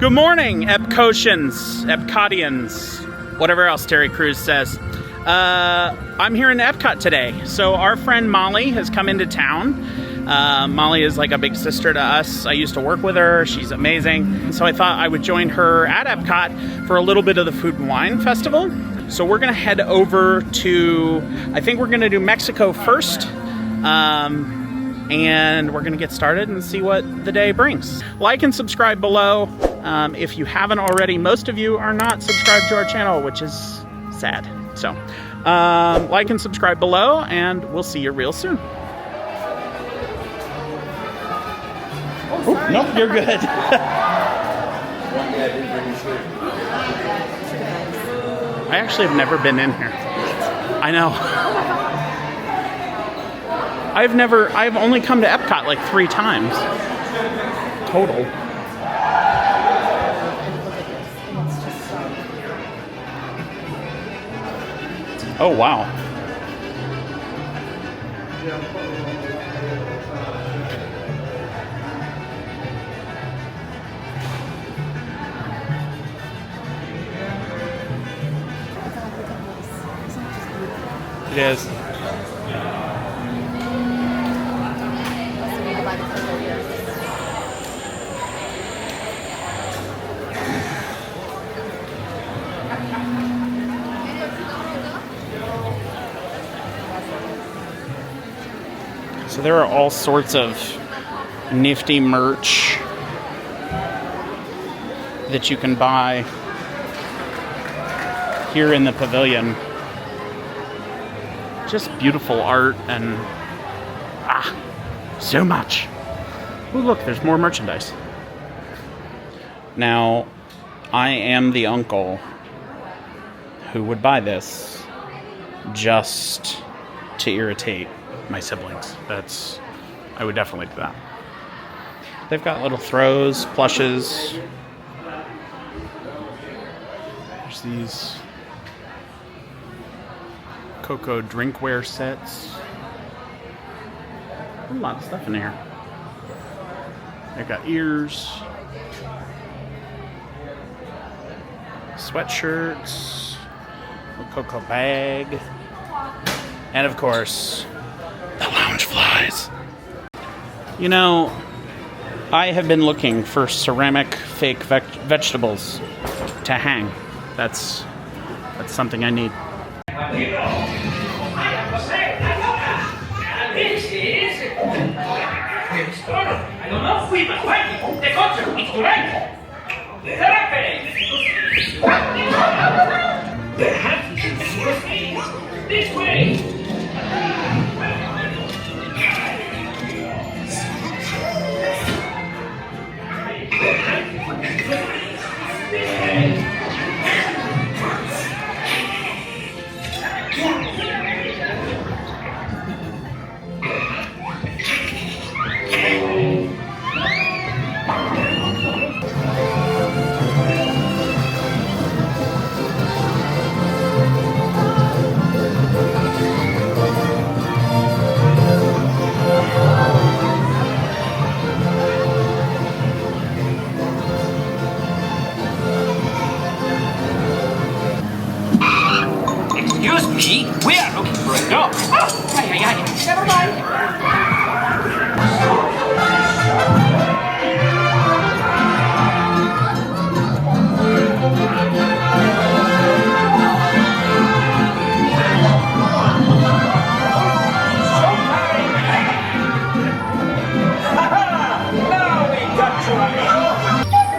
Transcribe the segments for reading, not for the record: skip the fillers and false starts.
Good morning, Epcotians, Epcotians, whatever else Terry Crews says. I'm here in Epcot today. So our friend Molly has come into town. Molly is like a big sister to us. I used to work with her. She's amazing. So I thought I would join her at Epcot for a little bit of the Food and Wine Festival. So we're gonna head over to, I think we're gonna do Mexico first. And we're gonna get started and see what the day brings. Like and subscribe below. If you haven't already, most of you are not subscribed to our channel, which is sad. So like and subscribe below, and we'll see you real soon. Oh, nope, you're good. I actually have never been in here. I know. I've only come to Epcot like 3 times total. Oh, wow. It is. So there are all sorts of nifty merch that you can buy here in the pavilion. Just beautiful art and so much. Oh, look, there's more merchandise. Now, I am the uncle who would buy this just to irritate my siblings. I would definitely do that. They've got little throws, plushes. There's these cocoa drinkware sets. A lot of stuff in here. They've got ears, sweatshirts, a cocoa bag, and of course, the lounge flies. You know, I have been looking for ceramic fake vegetables to hang. That's something I need. This way. We are looking for a dog. Oh, never mind. Now we got you, amigo.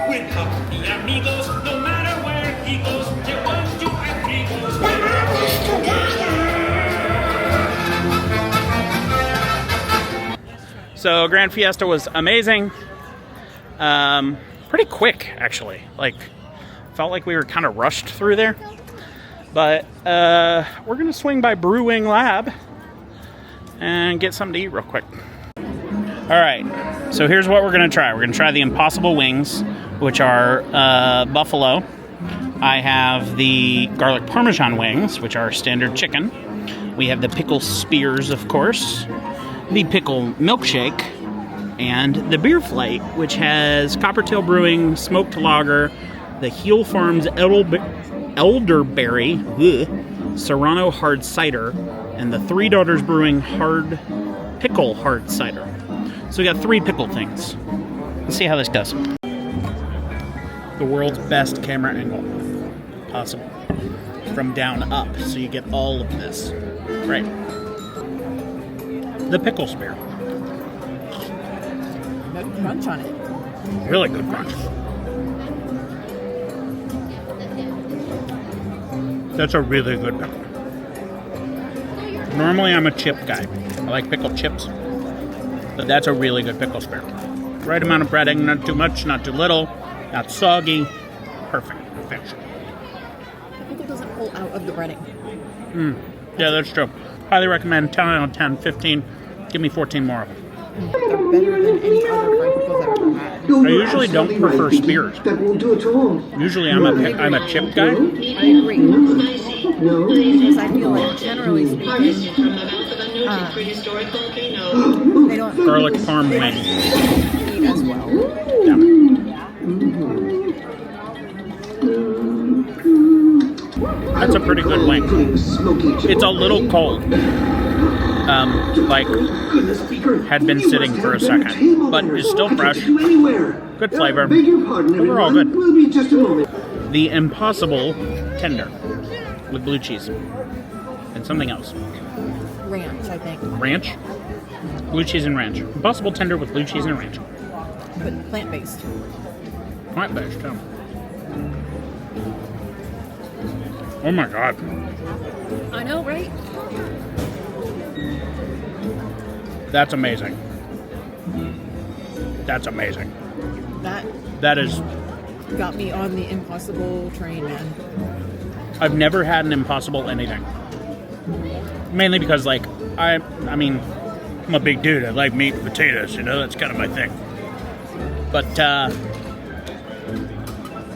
We're company amigos, no matter where he goes. They want you and he goes. So Grand Fiesta was amazing. Pretty quick, actually. Like, felt like we were kind of rushed through there. But we're gonna swing by Brew-Wing Lab and get something to eat real quick. All right, so here's what we're gonna try. We're gonna try the Impossible Wings, which are buffalo. I have the garlic parmesan wings, which are standard chicken. We have the pickle spears, of course. The pickle milkshake. And the Beer Flight, which has Coppertail Brewing Smoked Lager, the Heel Farms Elderberry Serrano Hard Cider, and the Three Daughters Brewing Pickle Hard Cider. So we got 3 pickle things. Let's see how this does. The world's best camera angle possible. From down up, so you get all of this. Right. The pickle spear. That crunch on it. Really good crunch. That's a really good pickle. Normally I'm a chip guy. I like pickled chips. But that's a really good pickle spear. Right amount of breading, not too much, not too little, not soggy. Perfect. Perfection. The pickle doesn't pull out of the breading. Yeah, that's true. Highly recommend. 10 out of 10, 15. Give me 14 more of them. They're better than any other fried pickles I've ever had. I usually don't prefer spears. That won't do at all. Usually I'm a chip guy. I agree. No. Because I feel like, generally speaking, they don't Garlic parm wing. eat as well. Yeah. That's a pretty good wing. It's a little cold. Had been sitting for a second, but is still fresh. Good flavor. Overall good. We'll be just a moment. The Impossible Tender with blue cheese and something else. Ranch, I think. Ranch? Blue cheese and ranch. Impossible Tender with blue cheese and ranch. But plant-based. Plant-based, too. Oh my god. I know, right? That's amazing. That's amazing. That is... Got me on the impossible train, man. I've never had an impossible anything. Mainly because, like, I mean, I'm a big dude. I like meat and potatoes, you know? That's kind of my thing. But,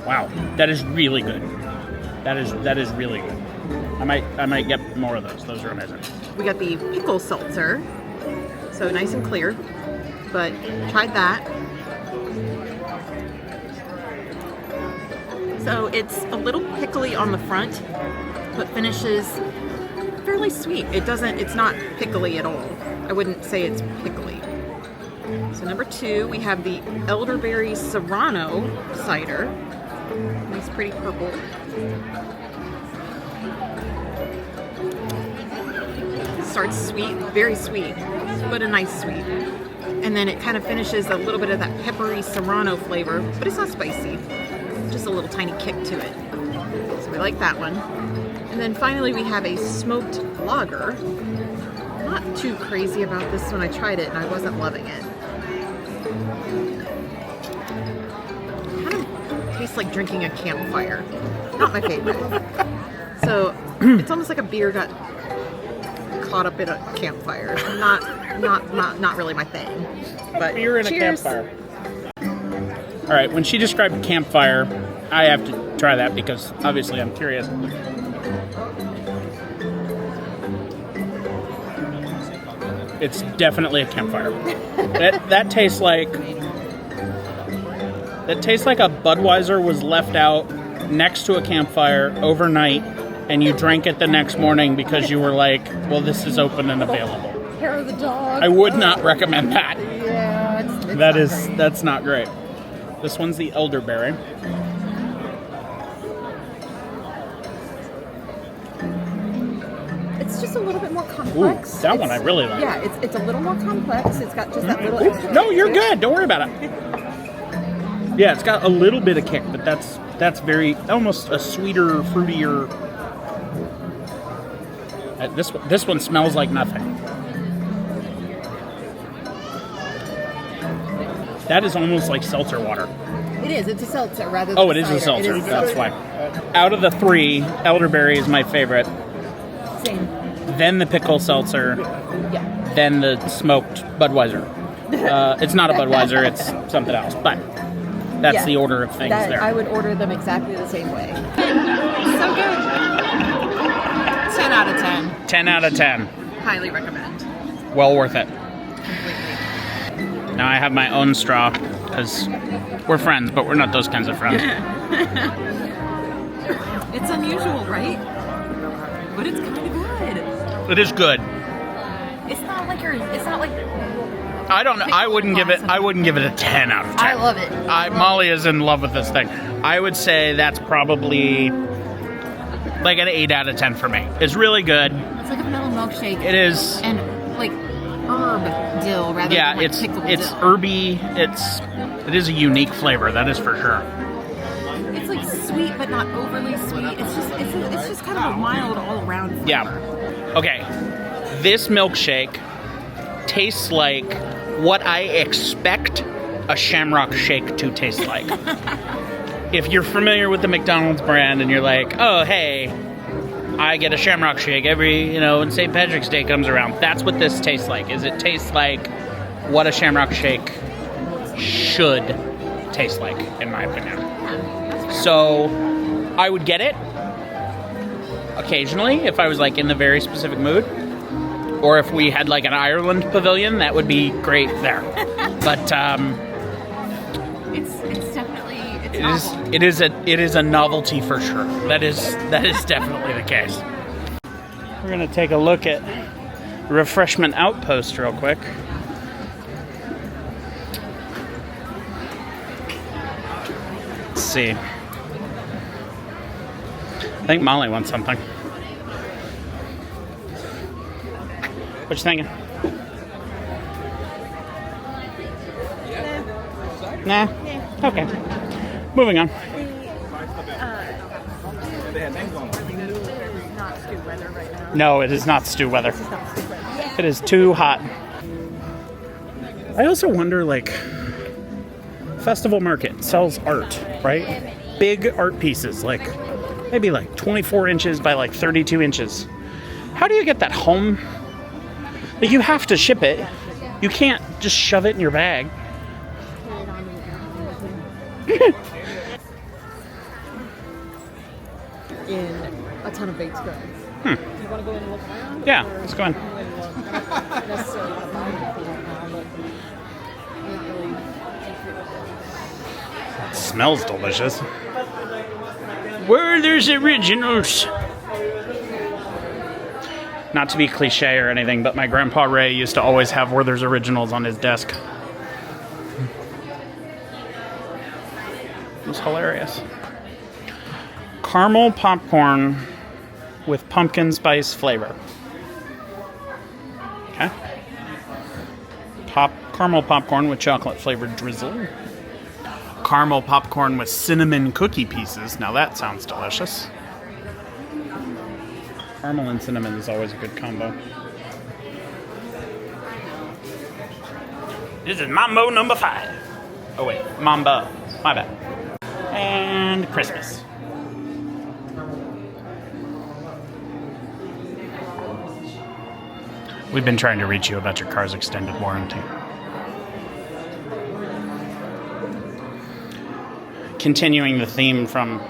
wow. That is really good. That is really good. I might get more of those. Those are amazing. We got the pickle seltzer. So nice and clear. But tried that. So it's a little pickly on the front, but finishes fairly sweet. It's not pickly at all. I wouldn't say it's pickly. So number 2, we have the Elderberry Serrano cider. Nice pretty purple. Starts sweet, very sweet, but a nice sweet. And then it kind of finishes a little bit of that peppery Serrano flavor, but it's not spicy. Just a little tiny kick to it. So we like that one. And then finally we have a smoked lager. Not too crazy about this one. I tried it and I wasn't loving it. Kind of tastes like drinking a campfire. Not my favorite. So it's almost like a beer got caught up in a campfire. Not really my thing. But Beer in cheers. a campfire. All right, when she described campfire, I have to try that because obviously I'm curious. It's definitely a campfire. That tastes like a Budweiser was left out next to a campfire overnight, and you drank it the next morning because you were like, "Well, this is open and available." Hair of the dog. I would not recommend that. Yeah, it's That's not great. This one's the elderberry. It's just a little bit more complex. Ooh, that one I really like. Yeah, it's a little more complex. It's got just that little extra No, kick you're to it. good. Don't worry about it. Yeah, it's got a little bit of kick, but that's very almost a sweeter, fruitier. This one smells like nothing. That is almost like seltzer water. It is. It's a seltzer rather than Oh, it is a cider. seltzer. It is a That's seltzer. why. Out of the 3, elderberry is my favorite. Same. Then the pickle seltzer. Yeah. Then the smoked Budweiser. It's not a Budweiser. It's something else. But that's Yeah. the order of things there. I would order them exactly the same way. So good. 10 out of 10. 10 out of 10. Highly recommend. Well worth it. Completely. Now I have my own straw because we're friends, but we're not those kinds of friends. It's unusual, right? But it's kind of good. It is good. It's not like I don't know. I wouldn't give it a 10 out of 10. I love it. Molly is in love with this thing. I would say that's probably like an 8 out of 10 for me. It's really good. It's like a vanilla milkshake. It is. And like herb dill rather than like pickle dill. It's herby. It is a unique flavor, that is for sure. It's like sweet but not overly sweet. It's just kind of a mild all around flavor. Yeah. Okay. This milkshake tastes like what I expect a Shamrock Shake to taste like. If you're familiar with the McDonald's brand and you're like, oh, hey, I get a Shamrock Shake every, when St. Patrick's Day comes around. That's what this tastes like. It tastes like what a Shamrock Shake should taste like, in my opinion. So I would get it occasionally if I was like in the very specific mood. Or if we had like an Ireland pavilion, that would be great there. But it's definitely it is a novelty for sure. That is definitely the case. We're gonna take a look at Refreshment Outpost real quick. Let's see. I think Molly wants something. What you thinking? Nah? Okay. Moving on. No, it is not stew weather. It is too hot. I also wonder, like, Festival Market sells art, right? Big art pieces, like, maybe like 24 inches by like 32 inches. How do you get that home? Like, you have to ship it. You can't just shove it in your bag. in a ton of baked goods. Do you want to go in and look around? Yeah, let's go in. Necessarily want to buy anything right now, but not really. It smells delicious. Werther's Originals. Not to be cliche or anything, but my grandpa Ray used to always have Werther's Originals on his desk. It was hilarious. Caramel popcorn with pumpkin spice flavor. Okay. Caramel popcorn with chocolate flavored drizzle. Caramel popcorn with cinnamon cookie pieces. Now that sounds delicious. Caramel and cinnamon is always a good combo. This is Mambo number 5. Oh wait, Mambo. My bad. And Christmas. We've been trying to reach you about your car's extended warranty. Continuing the theme from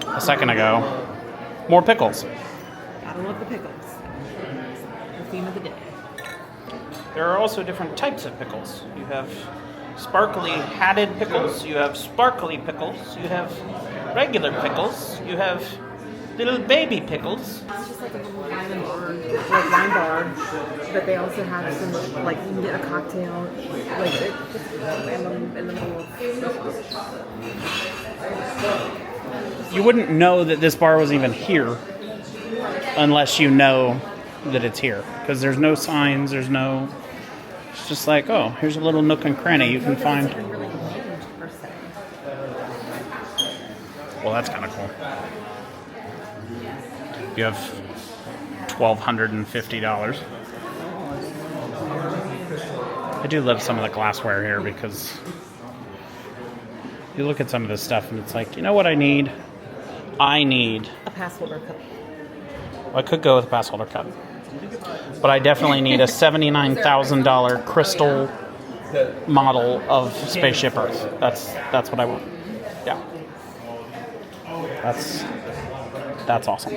a second ago, more pickles. Gotta love the pickles. The theme of the day. There are also different types of pickles. You have sparkly hatted pickles, you have sparkly pickles, you have regular pickles, you have little baby pickles. It's just like a little wine bar, but they also have some, like, you can get a cocktail, like, just in the middle of. You wouldn't know that this bar was even here unless you know that it's here, because there's no signs, it's just like, oh, here's a little nook and cranny you can find. Well, that's kind of cool. You have $1,250. I do love some of the glassware here because you look at some of this stuff and it's like, you know what I need? I need A pass holder cup. Well, I could go with a pass holder cup, but I definitely need a $79,000 crystal model of Spaceship Earth. That's what I want. Yeah, that's awesome.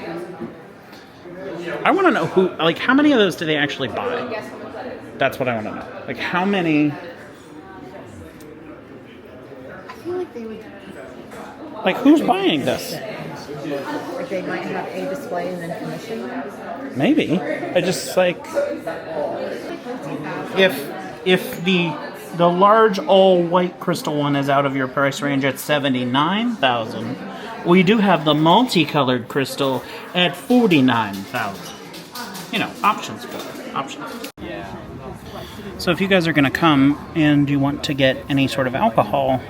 I want to know how many of those do they actually buy? That's what I want to know. Like, how many Like, who's buying this? Or they might have a display and then commission them. Maybe. I just like if the large all white crystal one is out of your price range at $79,000, we do have the multicolored crystal at $49,000. You know, options, options. Yeah. So if you guys are going to come and you want to get any sort of alcohol,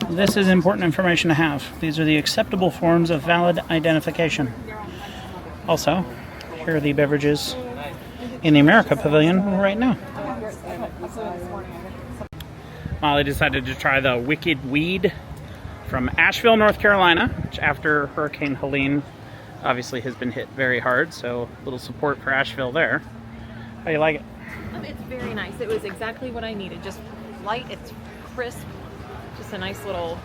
this is important information to have. These are the acceptable forms of valid identification. Also, here are the beverages in the America Pavilion right now. Molly decided to try the Wicked Weed from Asheville, North Carolina, which after Hurricane Helene obviously has been hit very hard, so a little support for Asheville there. How do you like it? It's very nice. It was exactly what I needed. Just light, it's crisp, just a nice little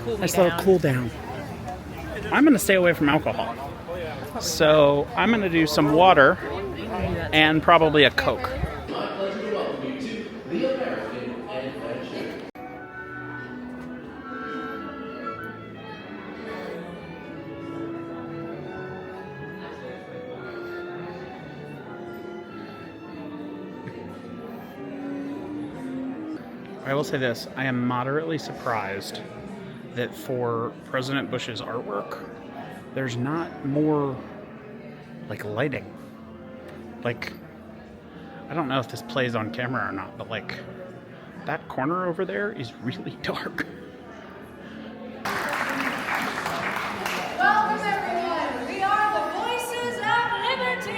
cool down. Nice little cool down. I'm going to stay away from alcohol. So I'm going to do some water and probably a Coke. I will say this, I am moderately surprised that for President Bush's artwork, there's not more, like, lighting. Like, I don't know if this plays on camera or not, but, like, that corner over there is really dark. Welcome, everyone. We are the Voices of Liberty.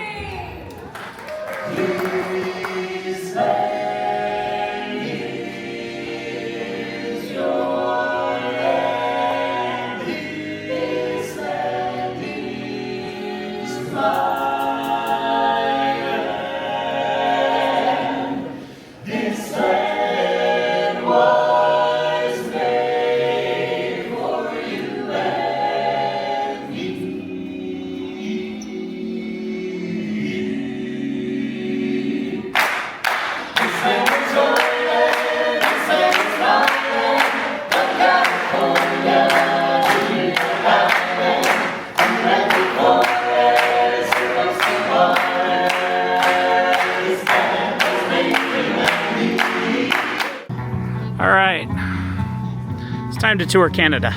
Time to tour Canada.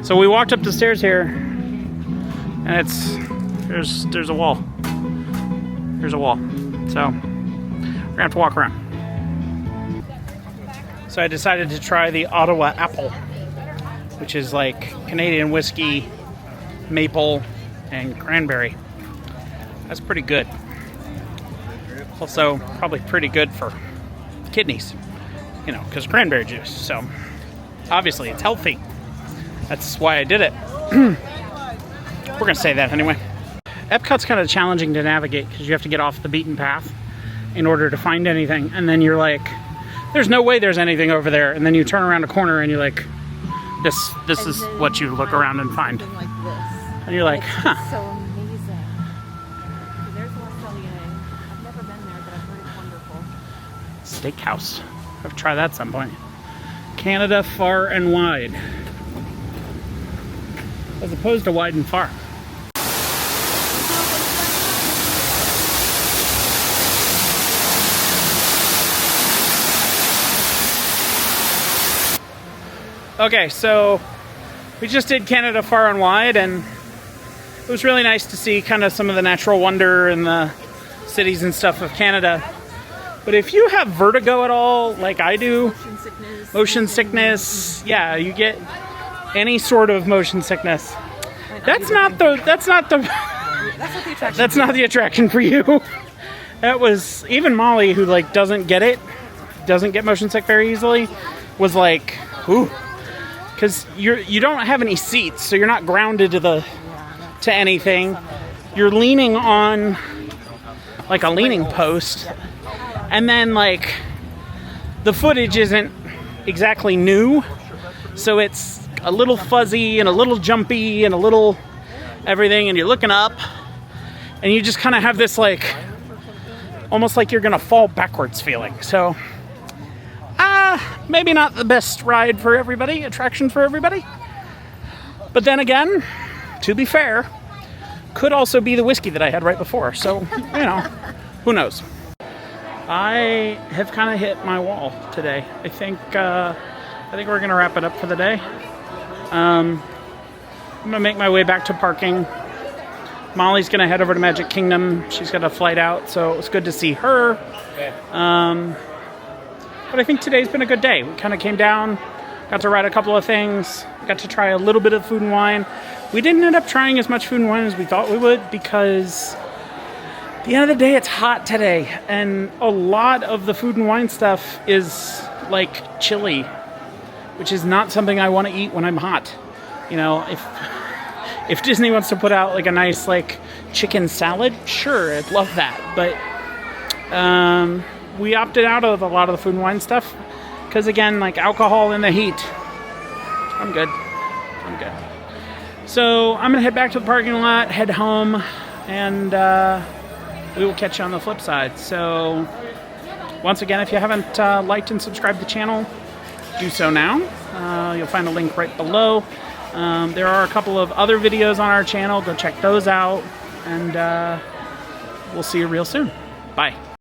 So we walked up the stairs here, and there's a wall. There's a wall. So we're gonna have to walk around. So I decided to try the Ottawa apple, which is like Canadian whiskey, maple, and cranberry. That's pretty good. Also probably pretty good for kidneys, you know, because cranberry juice. So obviously, it's healthy. That's why I did it. We're gonna say that anyway. Epcot's kind of challenging to navigate because you have to get off the beaten path in order to find anything. And then you're like, there's no way there's anything over there. And then you turn around a corner and you're like, this is what you look around and find. Like this. And you're like, It's huh. so amazing. There's La Cellier. I've never been there, but I've heard it's wonderful. Steakhouse. I have to try that at some point. Canada Far and Wide, as opposed to Wide and Far. Okay, so we just did Canada Far and Wide, and it was really nice to see kind of some of the natural wonder and the cities and stuff of Canada. But if you have vertigo at all, like I do, motion sickness, yeah, you get any sort of motion sickness. That's not the attraction for you. That was, even Molly, who like doesn't get motion sick very easily, was like, ooh, because you don't have any seats, so you're not grounded to anything. You're leaning on like a leaning post. And then, like, the footage isn't exactly new, so it's a little fuzzy and a little jumpy and a little everything, and you're looking up, and you just kind of have this, like, almost like you're gonna fall backwards feeling. So, maybe not the best ride for everybody, attraction for everybody. But then again, to be fair, could also be the whiskey that I had right before. So, you know, who knows? I have kind of hit my wall today. I think we're gonna wrap it up for the day. I'm gonna make my way back to parking. Molly's gonna head over to Magic Kingdom. She's got a flight out, so it was good to see her. But I think today's been a good day. We kind of came down, got to ride a couple of things, got to try a little bit of food and wine. We didn't end up trying as much food and wine as we thought we would because at the end of the day, it's hot today. And a lot of the food and wine stuff is like chili, which is not something I want to eat when I'm hot. You know, if Disney wants to put out like a nice like chicken salad, sure, I'd love that. But we opted out of a lot of the food and wine stuff because, again, like alcohol in the heat. I'm good. So I'm gonna head back to the parking lot, head home, and we will catch you on the flip side. So once again, if you haven't liked and subscribed to the channel, do so now. You'll find a link right below. There are a couple of other videos on our channel. Go check those out, and we'll see you real soon. Bye.